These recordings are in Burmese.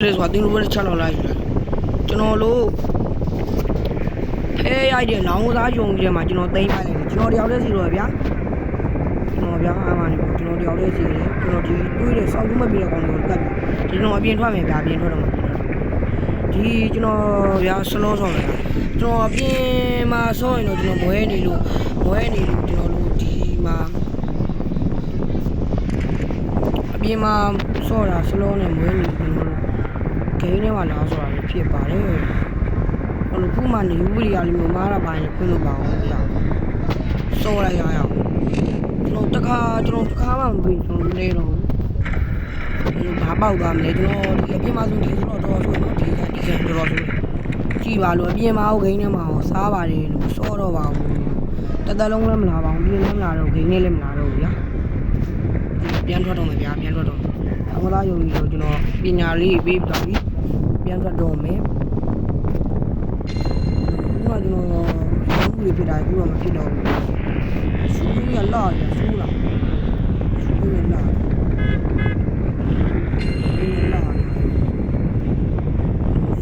This was the little channel like Janolo Hey, I didn't know that young Gemma, you know, they might know the other zero, yeah. You know, the other zero, you know, do it, some woman be on your gun. You know, I've been trying to be in you know, we are slow on it. You know, I've been my son, you know, when you know, Be my sort of slow and when you know, I lost all the people. On the woman, you really are Mara by the Kunuba. So I am. You know, the car, you know, the car and bring from later on. About them, you know, the Bimazu is not also not the Rosu. Kiva, Bima, Gainama, Savari, sort of the long Lamla, Bianaro, Gainelem, yeah. Bianco, Bianco. What you know, Binari, Babe Doggy, Bianca Dome. You know, we did I grew on a kid. Shooting a lot, shooting a lot.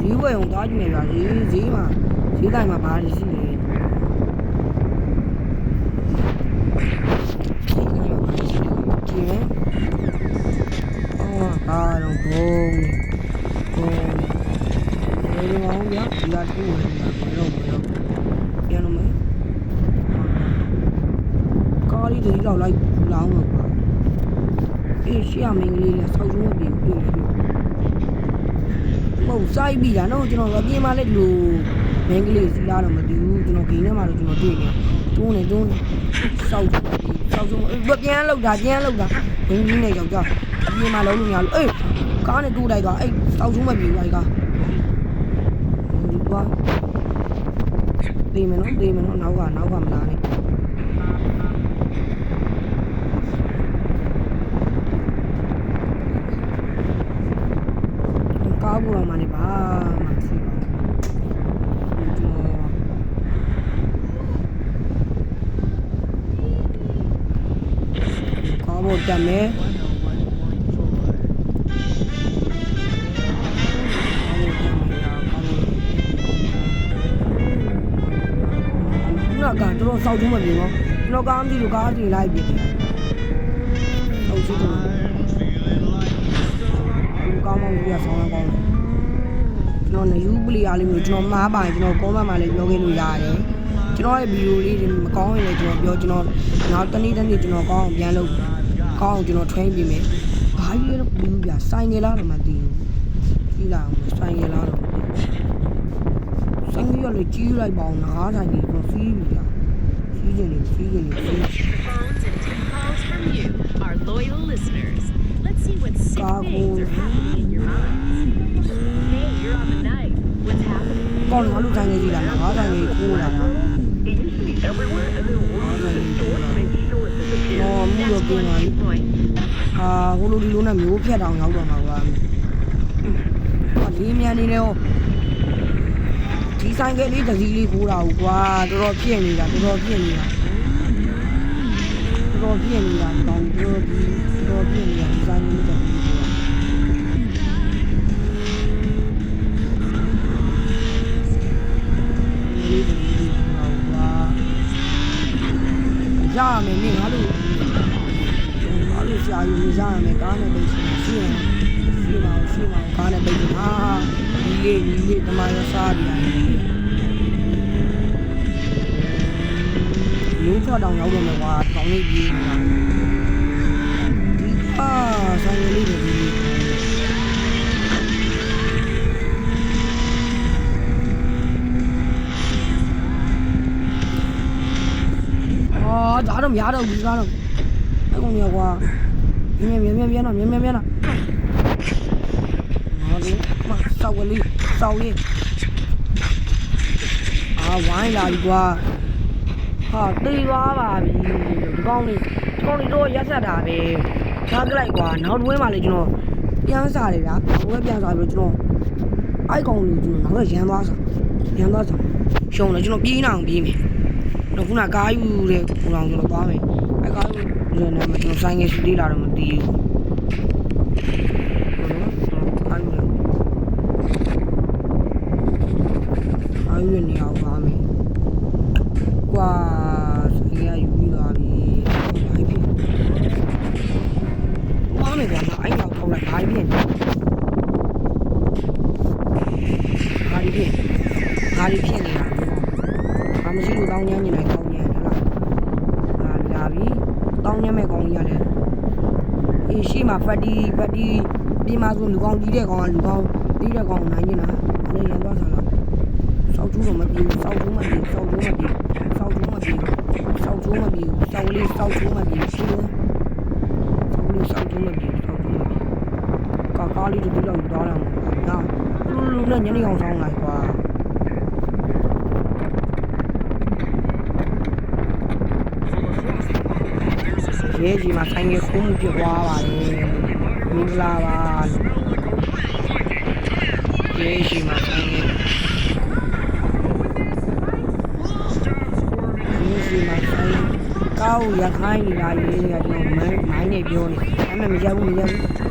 You were on God, maybe, Zima, see that my body. I don't go. Yeah, you got to do it. You know, God, you don't like long. She, I mean, so you will be most I be, I know, you know, be my little English, lot of you know, Kina, don't so, but yeah, look that, when you make your job. Be my lonely, can't do like I saw you maybe like a demon, now I'm learning. Kabul money, Kabul damn. Nó sau chúng mình gì không? Nó có gì được có gì lại biết. Sau chứ có mong gì à xong con. Nó này giúp beli alim nó má bài nó có mà lại vô cái nuôi dài đấy. Chứ nó bị đi mà có cái này nó cho nó tân đi cho nó có bien lâu. Có cho nó train bị mẹ. Bài gì nó bị bị sai nghe lá mà đi. Đi làm sai nghe lá. Sai nghe là chỉ lại bảo nó thành gì nó phi bị Phones and calls from you, our loyal listeners. Let's see what sick things are happening in your minds. Hey, you're on the night. What's happening? Con nó lúc thành gì là nó thành gì khu là nó mua được cái này hulu đi luôn là miếu kia đào nhau rồi mà còn đi miền đi đâu chỉ sang cái đi là gì đi khu đầu qua tôi kia này là tôi kia này là còn tôi kia này là sang cái gì ra mình hả luôn xa dùng ra mình cá này bây giờ xí màu cá này bây giờ đi tao mai nó xa đi nếu cho đồng nhau rồi mà qua cộng cái gì sao như đi được gì giá đâu ra đâu cái con nhiều quá miếng nào mà sau cái ly quái là qua tươi quá bà vì con đi đôi giá xe đà về sao cái lại quả nó đuối mà lại cho nó biang xa đấy đã đuối biang xa rồi cho nó ai con đi cho nó cái chén đó sao xong là cho nó bí nào bí mày nó cũng là cái để cũng làm cho nó quá mày cái rồi này mà cho nó sang nghe đi là được một tí ကားလေးဖြစ်နေတာဘာမရှိလို့တောင်းညမ်းနေလိုက်တောင်းညမ်းဟလားလာပြီတောင်းညမ်းမဲ့ကောင်ကြီးကလည်းအေးရှိမှာဖတ်တီပြင်မှာဆိုလူကောင်းကြီးတဲ့ကောင်ကလူကောင်းကြီးတဲ့ကောင်နိုင်နေတာအဲ့ရန်သွားစားလားစောက်ကျူးတော့မပြေဘူးစောက်ကျူးမပြေစောက်ကျူးမပြေစောက်ကျူးမပြေစောက်ကျူးမပြေစောက်လေးစောက်ကျူးမပြေရှိတယ်စောက်လေးစောက်ကျူးမပြေစောက်ကျူးမပြေကားလေးတူလောက်ယူသွားတာငါလူနဲ့ညနေအောင်ဆောင်းလိုက်ကွာရဲကြီးမှာဆိုင်ငယ်ခုံးပြသွားပါလေမင်္ဂလာပါရဲကြီးမှာဆိုင်ငယ်ကောက်ရခိုင်းနေတာရေးတွေကကျွန်တော်မိုင်းနေပြောနေအဲ့မဲ့မရဘူးကျွန်တော်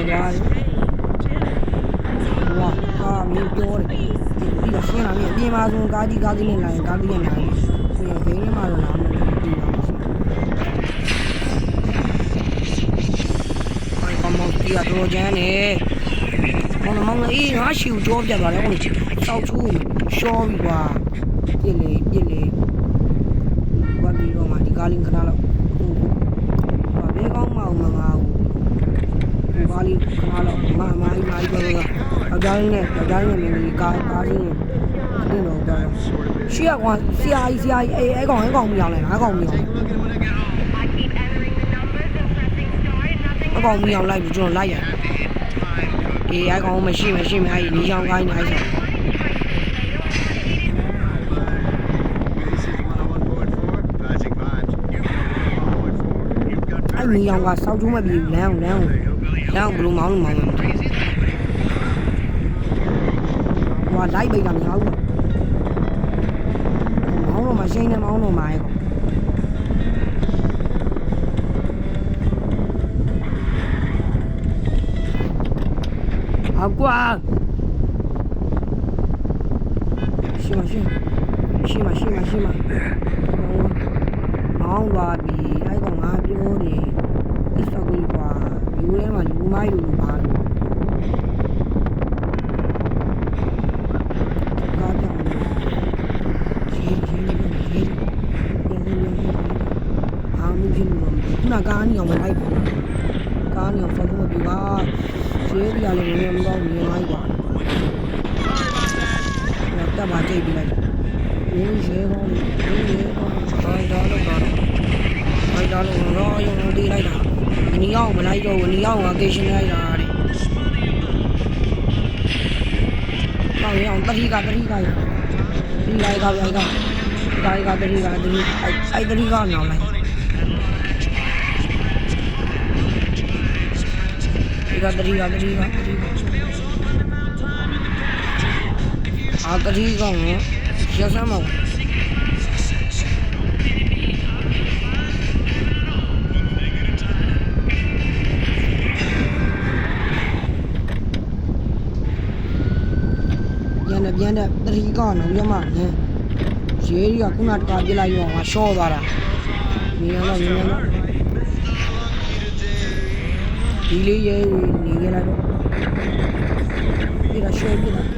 သွားဝါကာမင်းပြောတယ်ဒီကရှင်းလာပြီအပြင်မှာဆိုကားကြီးနဲ့လာရင်ကားကြီးနဲ့လာရင်ဒီဂိမ်းထဲမှာတော့လာမယ်ဒီပါမရှိဘာမှမတီးရတော့ကျန်းနေမောင်အေးငါရှိဦးကြောပြသွားတယ်ဟိုစောက်ချိုးရှောပြီးကွာပြစ်လေဘာပြီးတော့မှဒီကားလေးခဏလောက်ဟိုဘယ်ကောင်းမှမငါဘူးဒီကားလေးခဏလောက်မာကြီးပြောတော့အကြောင်းနဲ့မင်းကြီးကားလေးနဲ့တင်တော့တော့ရှေ့ကွာဆရာကြီးအဲ့ကောင်မရောက်လဲငါကောင်မရောက်အကောင်မရောက်လိုက်ပြီကျွန်တော်လိုက်ရအေးအဲ့ကောင်မရှိအဲ့ဒီချောင်းကိုင်းနေအဲ့မီအောင်ကစောက်ကျိုးမပြေလမ်းဘယ်လိုမောင်းဟိုလိုက်ပိတ်တာမရဘူးမောင်းတော့မရှင်းနဲ့မောင်းတော့မှာရဲ့ကွာရှိမမောင်းသွားပြီအဲ့ကောင်ငါပြောတယ်အစ်စကူကွာလူထဲမှာလူမိုက်လူပါလို့ကားကြောင်ရေးအားမင်းလို့ခုနကားနီအောင်မလိုက်ဘူးကားနီအောင်ဆက်လို့ပြပါရေးပြရလည်းမကောင်းဘူးလိုက်ပါတက်ပါကြိတ်ပြီးလိုက်ရေးကောင်းတော့ရုံတီးလိုက်တာအနီအောင်မလိုက်တော့အနီအောင်ကကေရှင်လိုက်တာတဲ့ကောင်းရအောင်တတိကဒီလိုက်ကအဲ့တတိကနောင်လိုက်ဒီကတတိကအာတတိကောင်ရစမ်းမပြန်တဲ့တတိကနောင်ရမနဲ့ရဲကြီးကခုနတကားပြလိုက်ရောငါရှော့သွားတာမြင်ရတော့ဒီလေးရဲနေခဲ့လိုက်တော့ဒီကရှော့ပြလိုက်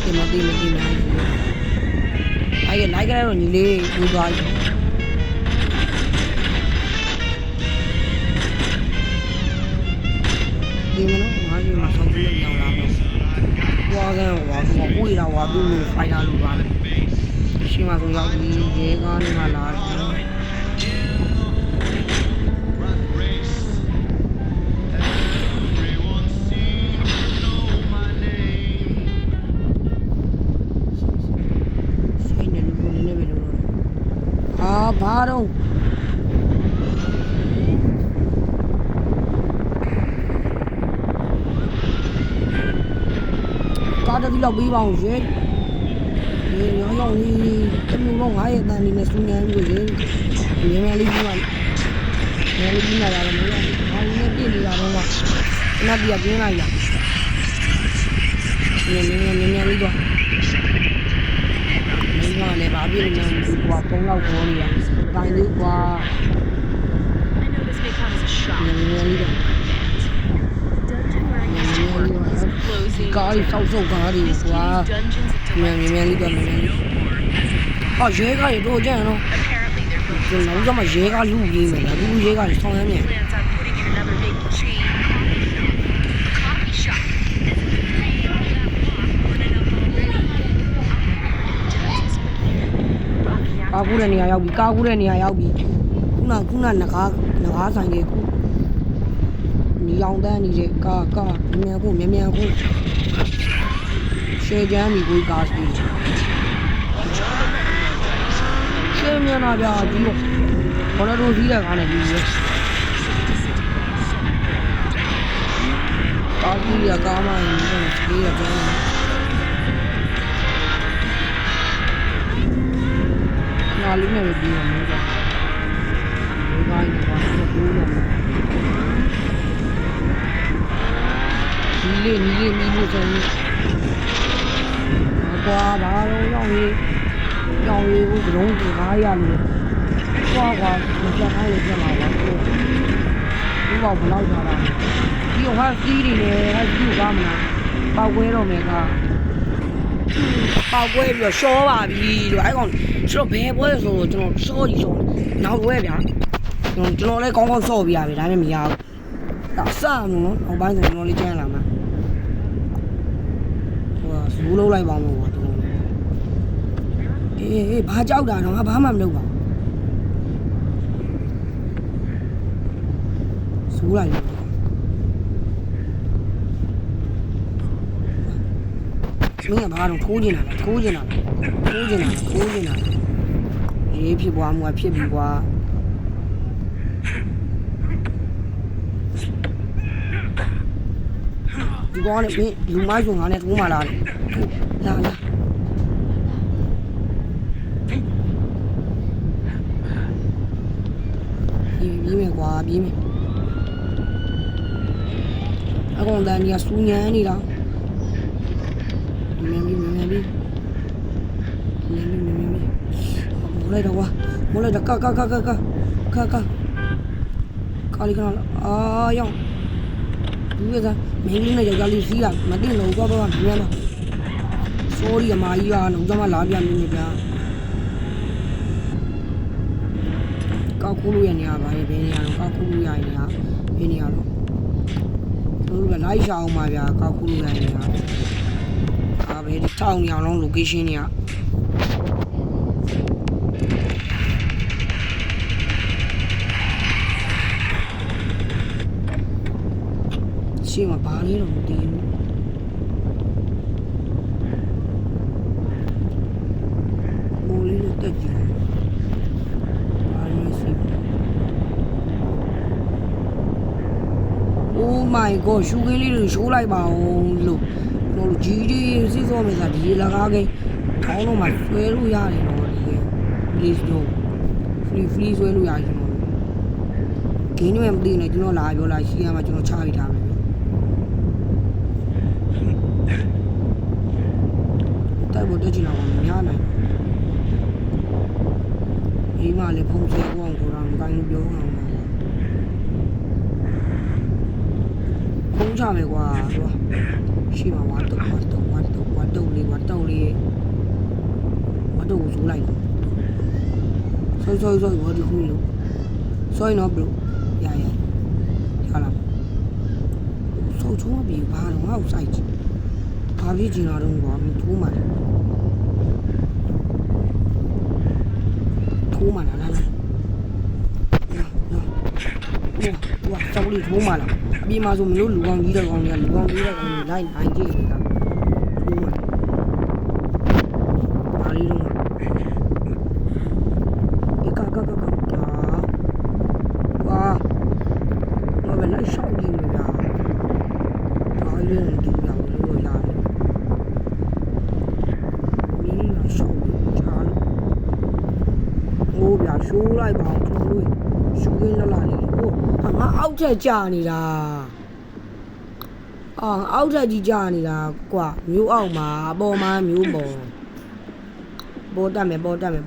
ဒီမအဲ့လိုက်ကြတော့ညီလေးယူသွားပြီဒီမနော်ငါကြီးမှာဆောက်ပြီးရောက်လာတော့ဝါဝေးတာဝါဘူးလို့ဖိုင်တာလို့ပါလေရှိမှဆိုရောက်ပြီးရဲကားနေမှလာဘာတော့ကားတစ်လောက်ပြီးပါအောင်ရေရောင်းတမျိုးတော့ငါရဲ့တန်နေနဲ့စူးညမ်းပြီးရေမြန်လေးပြီးပါမယ်လေးပြီးလာတာလည်းမရဘူး။ဘာလို့လဲပြည့်နေတာတော့ကနတ်ပြပြင်းလိုက်ရ။နည်းလေးတော့မင်းကလည်းဘာပြည့်နေလဲကွာပုံလောက်ပေါ်နေရ။တိုင်းလေးကွာ I know this may come as a shock, မြန်လေးတော့ Dungeon Riders Tour is closing. ကားကြီးစောက်စောက်ကားတွေ This ကွာ keeps dungeons of မြန်လေးတော့မြန်လေးအော်ရဲကားတွေတော့ကြမ်းနော် Apparently, they're building ကျွန်တော်တို့ကမှရဲကားလူကြီးမယ်ဗျလူရဲကားတွေဆောင်းရမ်းမြန် plans on putting in another big chain coffee shop. Rocky ကားကူးတဲ့နေရာရောက်ပြီကားကူးတဲ့နေရာရောက်ပြီခုနငကားဆိုင်လေးခုနီအောင်တန်းနေတဲ့ကားမြန်ခုရှေ့ကျန်းပြီကိုကားစပီးရှေ့မြန်လာဗျာဒီလိုဘော်တော်စီးတဲ့ကားနဲ့ဒီလိုကားကြီးကကားမှန်ပြီးစပီးရကျန်းနာလေးနဲ့ပြီးရမှာကွာဒီပိုင်းကတော့ဘူးလို့ဒီလေးမီးလို့ဆိုရင်ကွာဘာလို့ရောက်ရေးဦးကလုံးဒီကားရလို့ကွာမပြတ်ထားလို့ပြတ်လာပါဘူးဒီဘောက်ဘလောက်ထားတာဒီဟာစီးနေတယ်ဟာစီးကားမလားပောက်ကွဲတော့မယ်ကပောက်ကွဲပြီးတော့ရှောပါပြီလို့အဲ့ကောင်ကျွန်တော်ဘယ်ပွဲဆိုတော့ကျွန်တော်ရှောကြီးရှောနောက်ပွဲဗျာကျွန်တော်လည်းကောင်းဆော့ပြရပြီဒါပေမဲ့မရဘူးဒါစမ်းလို့နော်နောက်ပိုင်းဆိုကျွန်တော်လေးကျန်းလာမှာဟိုဇူးလုံးလိုက်ပါမို့ကွာတို့အေးဘာကြောက်တာတော့ငါဘာမှမလုပ်ပါဇူးလိုက်လို့မင်းကဘာတော့ခိုးနေတာရေးဖြစ်ပွားမှုကဖြစ်ပြီကွာဒီကောင်းနဲ့မင်းလူမိုက်ဆိုငါနဲ့ထိုးမှလာတယ်လာပြေးမယ်ကွာပြေးမယ်အကောင်တန်းကြီးကစူးညမ်းနေတာမြန်ပြီမိုးလိုက်တော့ကွာမိုးလိုက်တော့ကာလီကလာအာယောင်ဘူးကမင်းလေးနဲ့ယောက်ျားလေးစီးတာမသိလို့ကွာမြန်တော့ sorry အမကြီးကနှုတ်ကြမှာလာပြန်နေဗျာကောက်ခုလို့ရနေရပါရဲ့ဘယ်နေရာတော့ကောက်ခုလို့ရနေရဘယ်နေရာတော့တို့ကလိုက်ရှာအောင်ပါဗျာကောက်ခုလို့ရနေရအာဘယ်ဒီတောင်းနေအောင်လုံး location တွေကရှေ့မှာဘာလေးတော့မသိဘူးမိုးလေးတော့တက်ကြည့်ဘာလို့စီ Oh my god ရှူကင်းလေးတွေရှိုးလိုက်ပါအောင်လို့ကျွန်တော်ကြီးကြီးစီးစောမယ်ဆိုတာဒီလကားကိန်းထောင်းတော့မှဆွဲလို့ရတယ်တော့ဒီ please တော့ free ဆွဲလို့ရတယ်ကျွန်တော်ဂိမ်းတွေမသိနေကျွန်တော်လာပြောလာရှိရမှာကျွန်တော်ချပြီးထားမယ်တိုက်ဖို့တက်ချင်တော့မများနိုင်ဒီမှာလေဖုန်းဆွဲအောင်ဆိုတာမကိုင်းလို့ပြောအောင်ပါဖုန်းချမယ်ကွာရှိမှာဝါတော့လေးဝါတော့ကိုဇူးလိုက်ဆောဘာဒီခုလို့ဆောနော်ဘလို့ရလာဆောချုံးပြီးဘာတော့ငါ့ကိုစိုက်ကြည့်ဘာဖြစ်ကျင်လာတော့ကွာမထိုးမှလာဝါစောက်လေးထိုးမှလာအပြင်မှာဆိုမလို့လူကောင်းကြီးတဲ့ကောင်တွေကလိုက်နိုင်ကြည့်နေတာထိုးမှဘာလေးတော့ကွာငါပဲလိုက်ရှောက်ကြည့်နေတာဘာလို့ဒီကောင်လို့ရတယ်မင်းကရှောက်ချာလို့ဟိုးဗျာရှိုးလိုက်ပါအောင်ကျွန်တော်တို့ရှူရင်းလာနေဟိုငါအောက်ထက်ကြာနေတာအောက်ထက်ကြီးကြာနေတာကွာမျိုးအောက်မှာအပေါ်မှာမျိုးပေါ်တက်မယ်ကွာတက်မယ်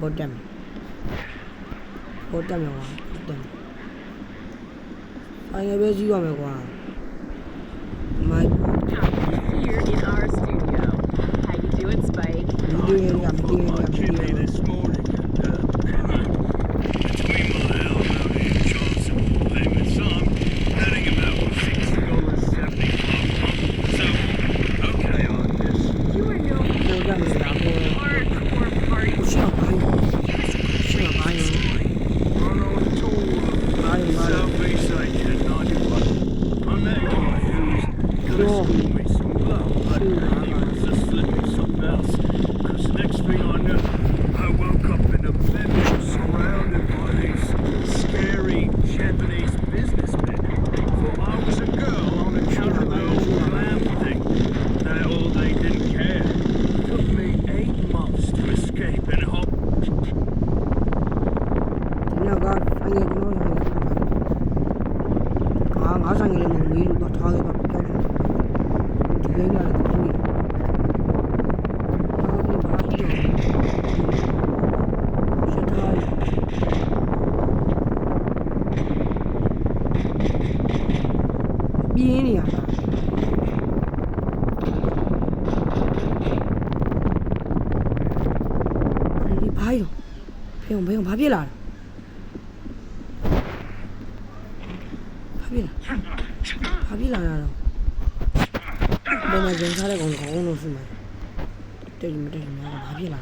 ဆိုင်ရပဲကြီးပါမယ်ကွာမိုက် Here in our studio. How you doing, Spike? ဗီဒီယိုရဗီဒီယိုရဗီဒီယို this morning. Between my house out here, Johnson payments, I'm netting about $6.70 a month. So, okay on this. You are known ပေါ်ကြနေတာပေါ် hardcore party. ရှေ့ပိုင်းရှေ့ပိုင်း On a tour of ဘာလို့ဘာလို့ Southeast Asia, 91. I met a guy who's gonna school me some love, but he was just slipping something else. 'Cause next thing I knew, I woke up in a bedroom surrounded by these scary Japanese businessmen. Thought I was a girl on account of the old glam thing. That all they didn't care. Took me 8 months to escape and hop. ဒီနောက်ကဆိုင်ရကျွန်တော်ငါဆိုင်ရလည်းမမေးလို့တော့ထားခဲ့တော့ကြောက်တယ်ဒီကိန်းရတယ်သူကြီးဘာကြီးလဲရှက်ထားပြင်းနေရတာဒီဘာကြီးဖေုံဘာပြစ်လာဘာပြစ်လာတာတော့ဘယ်မှာကျန်ထားတဲ့ကောင်လို့ရှိမှတိတ်မတိတ်မှာဘာပြစ်လာ